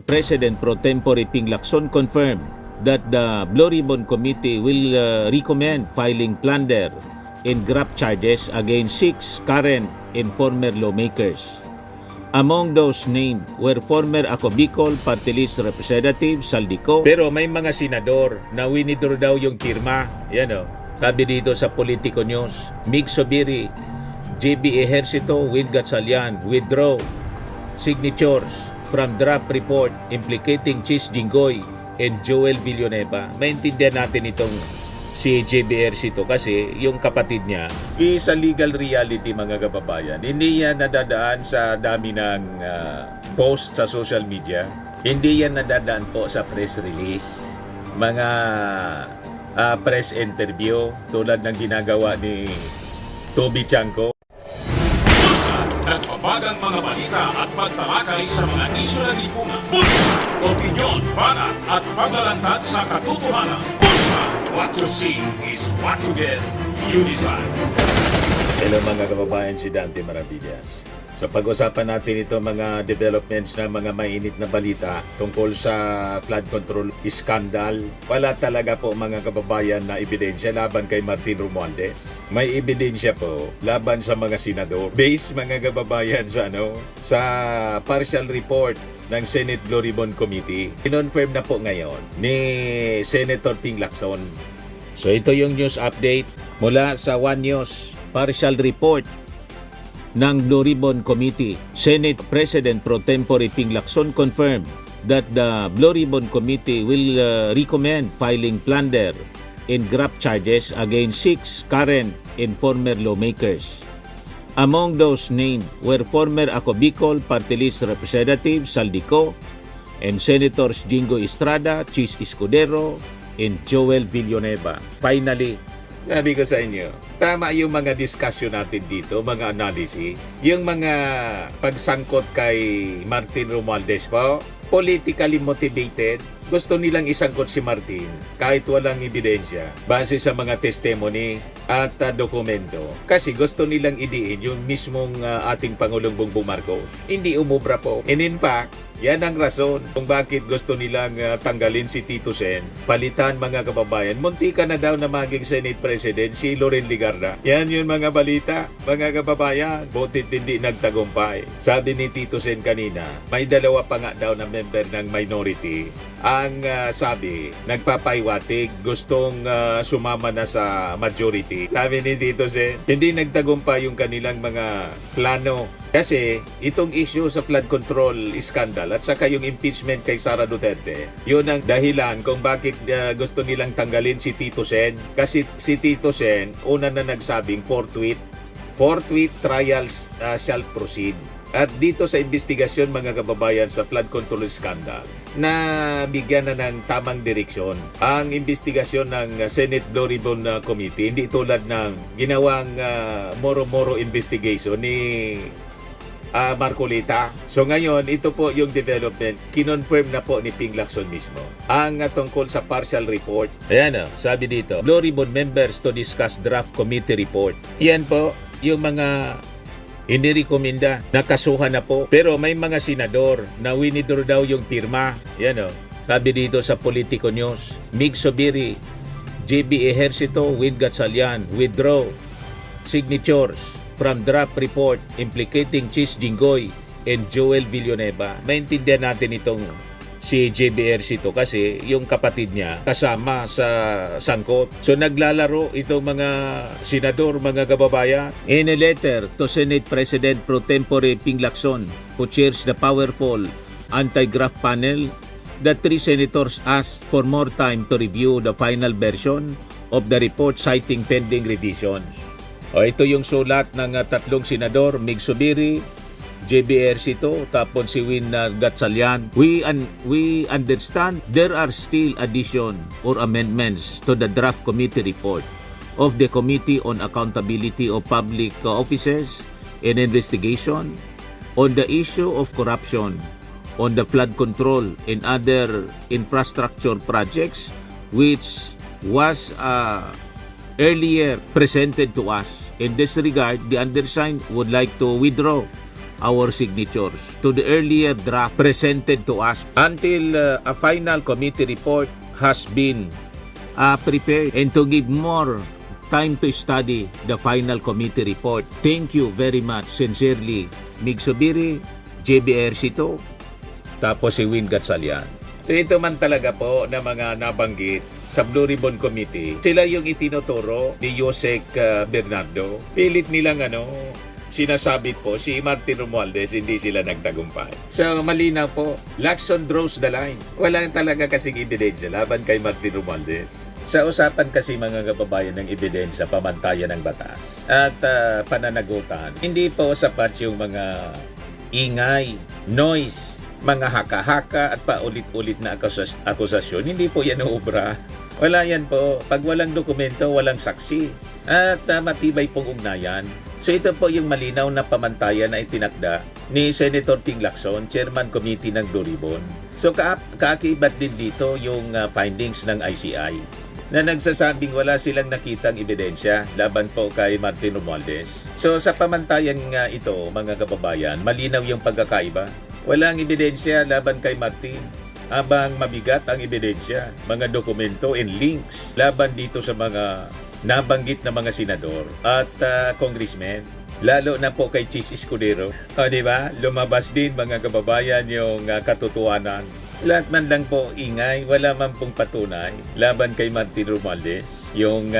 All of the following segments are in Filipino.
President Pro Tempore Ping Lacson confirmed that the Blue Ribbon Committee will recommend filing plunder and graft charges against 6 current and former lawmakers. Among those named were former Ako Bicol Party List Representative Saldico. Pero may mga senador na winidraw daw yung pirma. Yan o. Sabi dito sa Politico News, Mig Sobiri, JB Ejercito, Win Gatchalian withdraw signatures from draft report implicating Chis Jinggoy and Joel Villanueva. Maintindihan natin itong si JB Ejercito kasi yung kapatid niya is a legal reality, mga kababayan. Hindi yan nadadaan sa dami ng post sa social media. Hindi yan nadadaan po sa press release, mga press interview tulad ng ginagawa ni Toby Chanco. Nagpapagang mga balita at pagtalakay sa mga isyu ng lipunan. Bulsa! Opinyon, banat at paglalantad sa katotohanan. Bulsa! What you see is what you get. You decide. Hello mga kababayan, si Dante Maravillas. So pag-usapan natin ito mga developments na mga mainit na balita tungkol sa flood control scandal. Wala talaga po mga kababayan na ebidensya laban kay Martin Romualdez. May ebidensya po laban sa mga senador. Based mga kababayan sa partial report ng Senate Blue Ribbon Committee. Kinonfirm na po ngayon ni Senator Ping Lacson. So ito yung news update mula sa One News. Partial report ng Blue Ribbon Committee. Senate President Pro Tempore Ping Lacson confirmed that the Blue Ribbon Committee will recommend filing plunder and graft charges against 6 current and former lawmakers. Among those named were former Ako Bicol Party List Representative Saldico and Senators Jingo Estrada, Chis Escudero, and Joel Villanueva. Finally, sabi ko sa inyo, tama yung mga discussion natin dito, mga analysis. Yung mga pagsangkot kay Martin Romualdez po, politically motivated. Gusto nilang isangkot si Martin kahit walang ebidensya base sa mga testimony at dokumento. Kasi gusto nilang idiin yung mismong ating Pangulong Bongbong Marcos. Hindi umubra po. And in fact, yan ang rason kung bakit gusto nilang tanggalin si Tito Sen. Palitan mga kababayan. Muntika na daw na maging Senate President si Loren Legarda. Yan yun mga balita, mga kababayan. Butit hindi nagtagumpay. Sabi ni Tito Sen kanina, may dalawa pa nga daw na member ng minority. Ang sabi, nagpapaiwatig, gustong sumama na sa majority. Sabi ni Tito Sen, hindi nagtagumpay yung kanilang mga plano. Kasi itong issue sa flood control scandal at saka yung impeachment kay Sara Duterte, yun ang dahilan kung bakit gusto nilang tanggalin si Tito Sen. Kasi si Tito Sen, una na nagsabing forthwith trials shall proceed. At dito sa investigasyon mga kababayan sa flood control scandal, na bigyan na ng tamang direksyon ang investigasyon ng Senate Blue Ribbon Committee, hindi tulad ng ginawang moro-moro investigation ni Marcolita. So ngayon, ito po yung development. Kinonfirm na po ni Ping Lacson mismo ang tungkol sa partial report. Ayan sabi dito, Blue Ribbon members to discuss draft committee report. Yan po yung mga inirekomenda, nakasuhan na po. Pero may mga senador na winidraw daw yung pirma. Yan sabi dito sa Politico News, Mig Sobiri, JB Ejercito, Win Gatchalian withdraw signatures from draft report implicating Chis Jinggoy and Joel Villanueva. Maintindihan natin itong si JB Ejercito kasi yung kapatid niya kasama sa sangkot. So naglalaro itong mga senador, mga kababayan. In a letter to Senate President Pro Tempore Ping Lacson, who chairs the powerful anti-graft panel, the 3 senators asked for more time to review the final version of the report citing pending revisions. Ito yung sulat ng 3 senador, Mig Sobiri, JB Ejercito, tapos si Win Gatchalian. We understand there are still addition or amendments to the draft committee report of the Committee on Accountability of Public Officers and Investigation on the issue of corruption on the flood control and other infrastructure projects which was earlier presented to us. In this regard, the undersigned would like to withdraw our signatures to the earlier draft presented to us until a final committee report has been prepared and to give more time to study the final committee report. Thank you very much. Sincerely, Mig Subiri, JB Ercito, tapos si Win Gatchalian. So ito man talaga po na mga nabanggit sa Blue Ribbon Committee, sila yung itinuturo ni Yosek Bernardo. Pilit nilang sinasabit po si Martin Romualdez, hindi sila nagtagumpay. So malinaw po, Lacson draws the line. Wala talaga kasing ebidensya laban kay Martin Romualdez. Sa usapan kasi mga kababayan ng ebidensya, pamantayan ng batas at pananagutan, hindi po sapat yung mga ingay, noise, mga haka-haka at paulit-ulit na akusasyon. Hindi po yan obra. Wala yan po. Pag walang dokumento, walang saksi. At matibay pong ugnayan. So ito po yung malinaw na pamantayan na itinakda ni Senator Ting Lacson, Chairman Committee ng Blue Ribbon. So kaakibat din dito yung findings ng ICI na nagsasabing wala silang nakitang ebidensya laban po kay Martin Romualdez. So sa pamantayan nga ito, mga kababayan, malinaw yung pagkakaiba. Walang ebidensya laban kay Martin, habang mabigat ang ebidensya, mga dokumento and links laban dito sa mga nabanggit na mga senador at congressmen, lalo na po kay Chis Escudero. Di ba? Lumabas din mga kababayan yung katotohanan. Lahat man lang po ingay, wala man pong patunay laban kay Martin Romualdez. Yung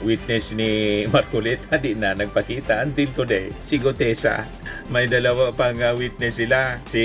witness ni Marcoleta di na nagpakita until today. Si Gutesa, may dalawa pang witness sila. Si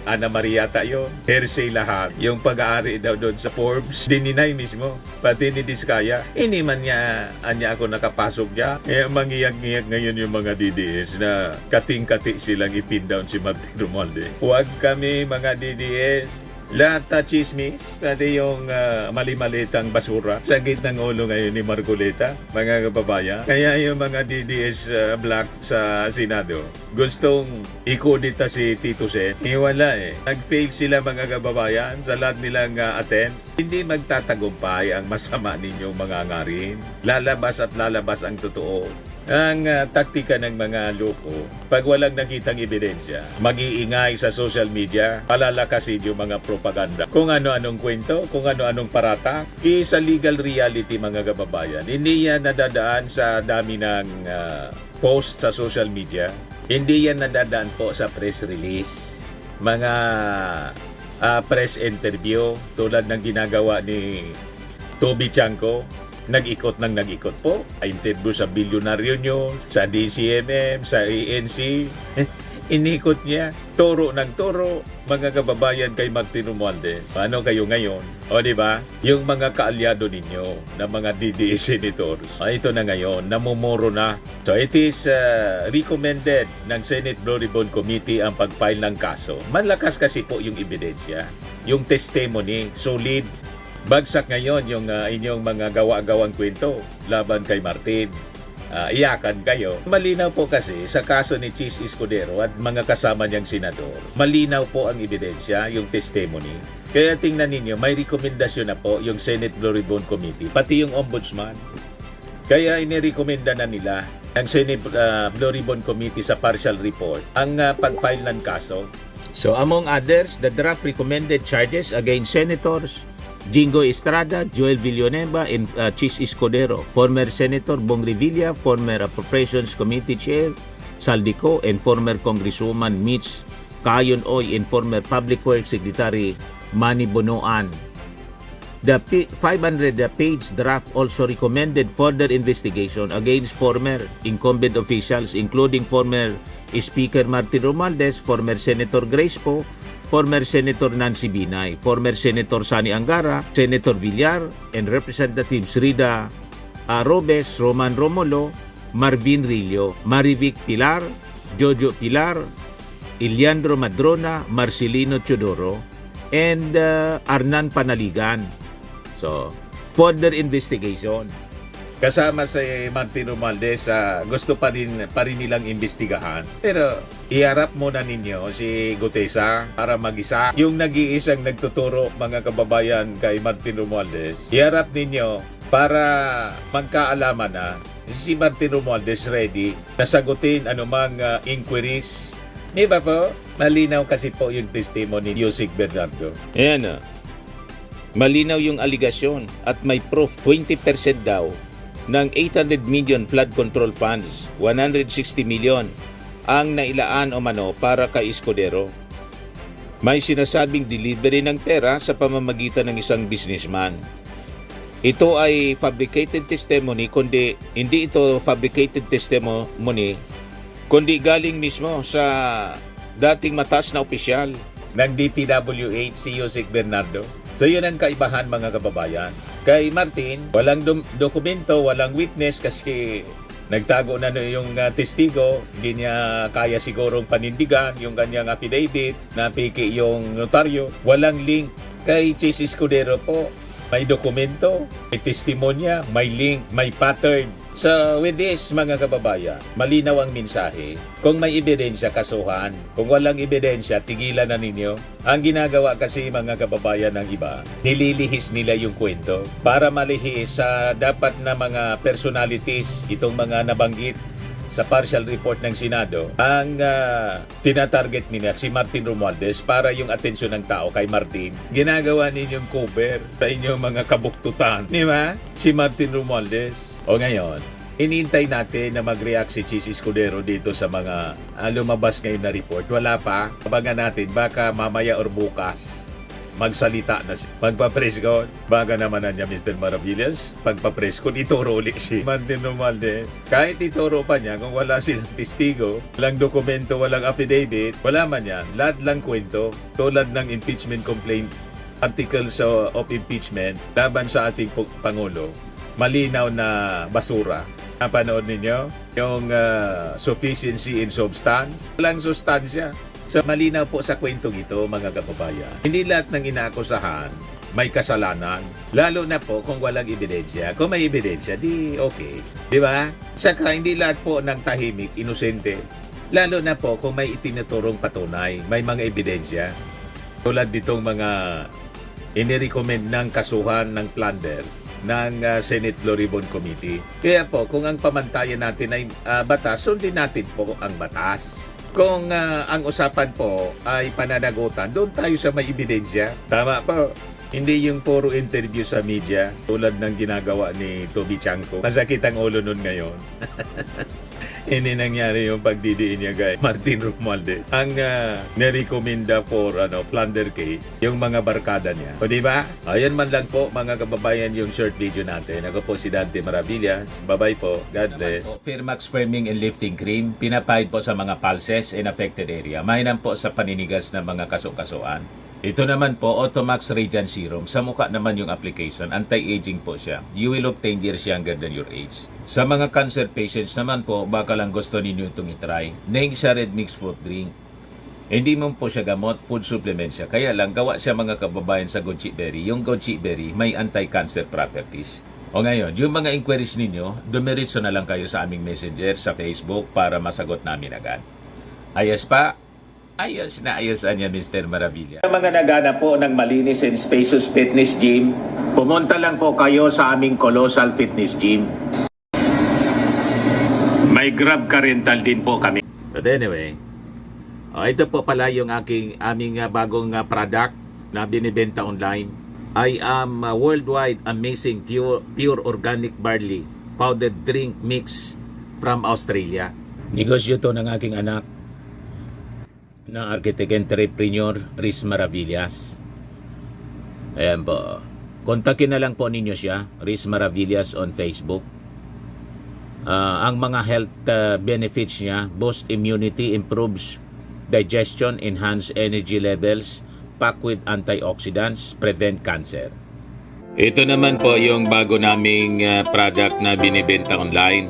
Ana Maria yun. Hearsay lahat. Yung pag-aari daw doon sa Forbes, dininay mismo. Pati ni Diskaya. Hindi man niya ako nakapasok niya. Mangiyak-ngiyak ngayon yung mga DDS na kating-kati silang ipin down si Martin Romualdez. Huwag kami mga DDS. Lahat chismis, pati yung mali-malitang basura sa gitnang ulo ngayon ni Marcoleta, mga kababayan. Kaya yung mga DDS black sa Senado, gustong ikudita si Tito Sen, wala Nag-fail sila mga kababayan sa lahat nilang attempts. Hindi magtatagumpay ang masama ninyong mga ngarin. Lalabas at lalabas ang totoo. Ang taktika ng mga loko, pag walang nakitang ebidensya, mag-iingay sa social media, palalakasin yung mga propaganda. Kung ano-anong kwento, kung ano-anong parata, sa legal reality mga kababayan. Hindi yan nadadaan sa dami ng post sa social media. Hindi yan nadadaan po sa press release. Mga press interview tulad ng ginagawa ni Toby Chanco. Nag-ikot po. Interview sa Bilyonaryo News, sa DCMM, sa ANC. Inikot niya. Turo ng turo, mga kababayan kay Martin Romualdez. Paano kayo ngayon? O di ba? Yung mga kaalyado ninyo na mga DDS senators. Ito na ngayon, namumuro na. So it is recommended ng Senate Blue Ribbon Committee ang pag-file ng kaso. Malakas kasi po yung ebidensya. Yung testimony, solid. Bagsak ngayon yung inyong mga gawa-gawang kwento laban kay Martin. Iyakan kayo. Malinaw po kasi sa kaso ni Chis Escudero at mga kasama niyang senador, malinaw po ang ebidensya, yung testimony. Kaya tingnan ninyo, may rekomendasyon na po yung Senate Blue Ribbon Committee, pati yung Ombudsman. Kaya inirekomenda na nila ang Senate Blue Ribbon Committee sa partial report ang pag-file ng kaso. So among others, the draft recommended charges against Senators Jingo Estrada, Joel Villanueva, and Chis Escudero, former Senator Bong Revilla, former Appropriations Committee Chair Saldico, and former Congresswoman Mitch Cayon Oy, and former Public Works Secretary Manny Bonoan. The 500-page draft also recommended further investigation against former incumbent officials, including former Speaker Martin Romualdez, former Senator Grace Poe, former Senator Nancy Binay, former Senator Sani Angara, Senator Villar, and Representatives Rida Robes, Roman Romulo, Marvin Rillo, Marivic Pilar, Jojo Pilar, Iliandro Madrona, Marcelino Teodoro, and Arnan Panaligan. So, further investigation. Kasama si Martin Romualdez, gusto pa rin nilang imbestigahan. Pero iharap muna ninyo si Gutesa para mag-isa. Yung nag-iisang nagtuturo mga kababayan kay Martin Romualdez, iharap ninyo para magkaalaman na si Martin Romualdez ready na sagutin anumang inquiries. Di ba po? Malinaw kasi po yung testimony ni Yusek Bernardo. Ayan malinaw yung aligasyon at may proof 20% daw ng 800 million flood control funds, 160 million ang nailaan o mano para kay Escudero. May sinasabing delivery ng pera sa pamamagitan ng isang businessman. Ito ay fabricated testimony, kundi hindi ito fabricated testimony, kundi galing mismo sa dating mataas na opisyal ng DPWH, si Yusek Bernardo. So yun ang kaibahan mga kababayan. Kay Martin, walang dokumento, walang witness kasi nagtago na yung testigo, hindi niya kaya sigurong panindigan yung kanyang affidavit, napiki yung notaryo. Walang link. Kay Chis Escudero po, may dokumento, may testimonya, may link, may pattern. So with this mga kababayan, malinaw ang mensahe. Kung may ebidensya, kasuhan. Kung walang ebidensya, tigilan na ninyo. Ang ginagawa kasi mga kababayan ng iba, nililihis nila yung kwento para malihis sa dapat na mga personalities, itong mga nabanggit sa partial report ng Senado, ang tinatarget nila si Martin Romualdez para yung atensyon ng tao kay Martin. Ginagawa ninyong cover sa inyong mga kabuktutan. Di ba? Si Martin Romualdez. O ngayon, inintay natin na mag-react si Chis Escudero dito sa mga lumabas ngayon na report. Wala pa. Abangan natin, baka mamaya or bukas magsalita na siya. Magpa-press con. Baka naman na niya Mr. Maravillas. Pagpa-press con, ituro ulit si Martin Romualdez. Kahit ituro pa niya, kung wala silang testigo, walang dokumento, walang affidavit, wala man yan. Lahat lang kwento. Tulad ng impeachment complaint, articles of impeachment laban sa ating Pangulo. Malinaw na basura. Napanood ninyo? Yung sufficiency in substance. Walang sustansya. So malinaw po sa kwentong ito mga kababayan. Hindi lahat ng inaakusahan may kasalanan. Lalo na po kung walang ebidensya. Kung may ebidensya, di okay. Di ba? Saka hindi lahat po ng tahimik, inosente. Lalo na po kung may itinuturong patunay. May mga ebidensya. Tulad ditong mga inirecommend ng kasuhan ng plunder ng Senate Blue Ribbon Committee. Kaya po, kung ang pamantayan natin ay batas, sundin natin po ang batas. Kung ang usapan po ay pananagutan, doon tayo sa may ebidensya. Tama po. Hindi yung puro interview sa media tulad ng ginagawa ni Toby Chanko. Masakit ang ulo nun ngayon. Hindi nangyari yung pagdidiin niya kay Martin Romualdez. Ang nirekomenda for plunder case, yung mga barkada niya. O diba? Ayan man lang po mga kababayan yung short video natin. Ako po si Dante Maravillas. Bye-bye po. God bless. Firmax Firming and Lifting Cream, pinapahid po sa mga pulses in affected area. Mainam po sa paninigas ng mga kaso-kasuan. Ito naman po, Automax Radiant Serum. Sa mukha naman yung application. Anti-aging po siya. You will look 10 years younger than your age. Sa mga cancer patients naman po, baka lang gusto ninyo itong itry. Neng siya red mixed fruit drink. Hindi mo po siya gamot, food supplement siya. Kaya lang, gawa siya mga kababayan sa goji berry. Yung goji berry, may anti-cancer properties. O ngayon, yung mga inquiries ninyo, dumiritso na lang kayo sa aming messenger sa Facebook para masagot namin agad. Ayos pa? Ayos na ayos niya, Mr. Maravilla. Sa mga naghanap po ng malinis and spacious fitness gym, pumunta lang po kayo sa aming Colossal Fitness Gym. May Grab car rental din po kami. But anyway, ito po pala yung aming bagong product na binibenta online. I am worldwide amazing pure organic barley powdered drink mix from Australia. Negosyo to ng aking anak na architect entrepreneur Riz Maravillas. Ayan po. Kontakin na lang po ninyo siya, Riz Maravillas on Facebook. Ang mga health benefits niya, boost immunity, improves digestion, enhance energy levels, packed with antioxidants, prevent cancer. Ito naman po yung bago naming product na binibenta online.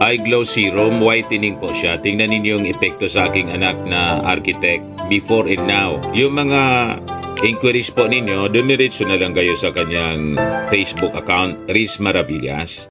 Eye Glow Serum, whitening po siya. Tingnan ninyo yung epekto sa aking anak na architect before and now. Yung mga inquiries po ninyo, dumiretso na lang kayo sa kanyang Facebook account, Riz Maravillas.